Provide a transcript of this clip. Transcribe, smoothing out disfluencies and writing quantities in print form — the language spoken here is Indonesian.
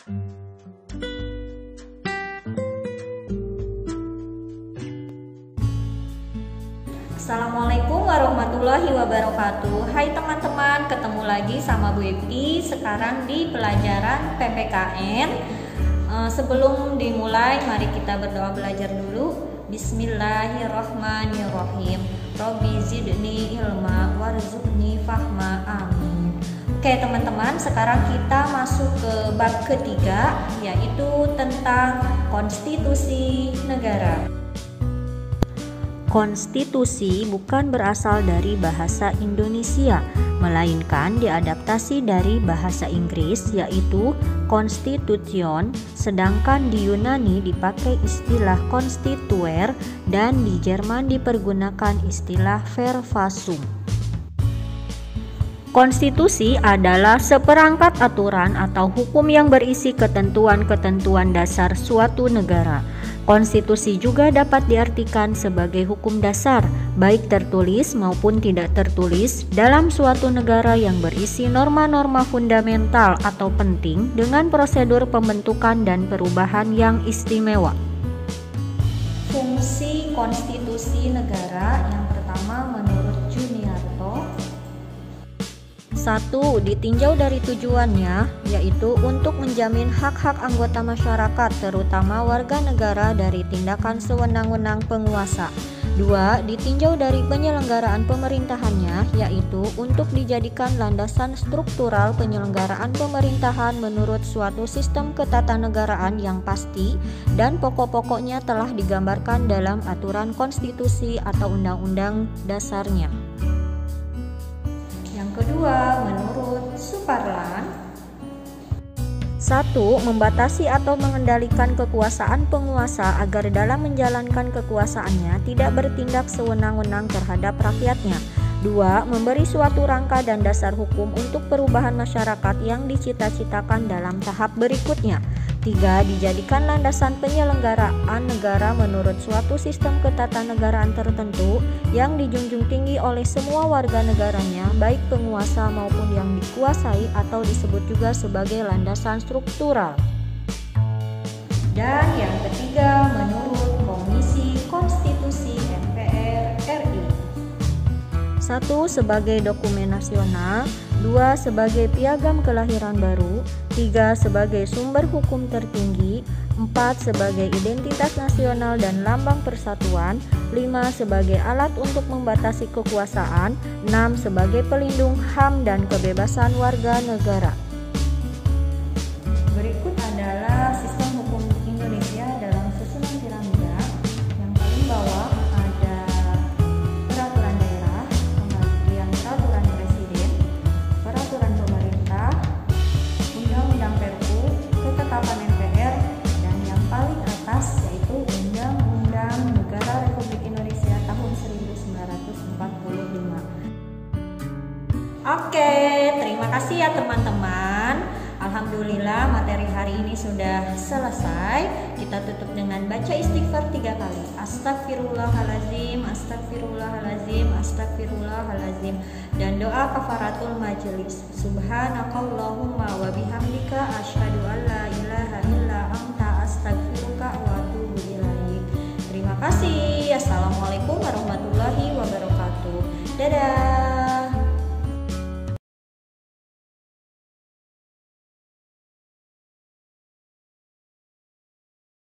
Assalamualaikum warahmatullahi wabarakatuh. Hai teman-teman, ketemu lagi sama Bu Epti sekarang di pelajaran PPKN. Sebelum dimulai, mari kita berdoa belajar dulu. Bismillahirrahmanirrahim. Robbi zidni ilma warzuqni fahma, amin. Oke teman-teman, sekarang kita masuk ke bab ketiga, yaitu tentang konstitusi negara. Konstitusi bukan berasal dari bahasa Indonesia, melainkan diadaptasi dari bahasa Inggris, yaitu constitution, sedangkan di Yunani dipakai istilah constituere dan di Jerman dipergunakan istilah verfassung. Konstitusi adalah seperangkat aturan atau hukum yang berisi ketentuan-ketentuan dasar suatu negara. Konstitusi juga dapat diartikan sebagai hukum dasar, baik tertulis maupun tidak tertulis, dalam suatu negara yang berisi norma-norma fundamental atau penting dengan prosedur pembentukan dan perubahan yang istimewa. Fungsi konstitusi negara yang pertama menurut Juniarto. 1. Ditinjau dari tujuannya, yaitu untuk menjamin hak-hak anggota masyarakat, terutama warga negara dari tindakan sewenang-wenang penguasa. 2. Ditinjau dari penyelenggaraan pemerintahannya, yaitu untuk dijadikan landasan struktural penyelenggaraan pemerintahan menurut suatu sistem ketatanegaraan yang pasti dan pokok-pokoknya telah digambarkan dalam aturan konstitusi atau undang-undang dasarnya. Kedua, menurut Suparlan. 1. Membatasi atau mengendalikan kekuasaan penguasa agar dalam menjalankan kekuasaannya tidak bertindak sewenang-wenang terhadap rakyatnya. 2. Memberi suatu rangka dan dasar hukum untuk perubahan masyarakat yang dicita-citakan dalam tahap berikutnya. 3. Dijadikan landasan penyelenggaraan negara menurut suatu sistem ketatanegaraan tertentu yang dijunjung tinggi oleh semua warga negaranya, baik penguasa maupun yang dikuasai, atau disebut juga sebagai landasan struktural. Dan yang ketiga, menurut Komisi Konstitusi MPR RI. 1. Sebagai dokumen nasional. 2. Sebagai piagam kelahiran baru. 3. Sebagai sumber hukum tertinggi. 4. Sebagai identitas nasional dan lambang persatuan. 5. Sebagai alat untuk membatasi kekuasaan. 6. Sebagai pelindung HAM dan kebebasan warga negara. Berikut adalah sistem hukum Indonesia dalam susunan piramida. Yang paling bawah ada peraturan daerah, kemudian peraturan presiden, peraturan pemerintah, undang-undang Perpu, ketetapan MPR, dan yang paling atas yaitu Undang-Undang Negara Republik Indonesia tahun 1945. Oke, terima kasih ya teman-teman. Alhamdulillah materi hari ini sudah selesai. Kita tutup dengan baca istighfar 3 kali. Astagfirullahalazim, astagfirullahalazim, astagfirullahalazim. Dan doa kafaratul majelis. Subhanakallahumma wa bihamdika asyhadu an la ilaha illa anta astaghfiruka wa atubu ilaik. Terima kasih. Assalamualaikum warahmatullahi wabarakatuh. Dadah.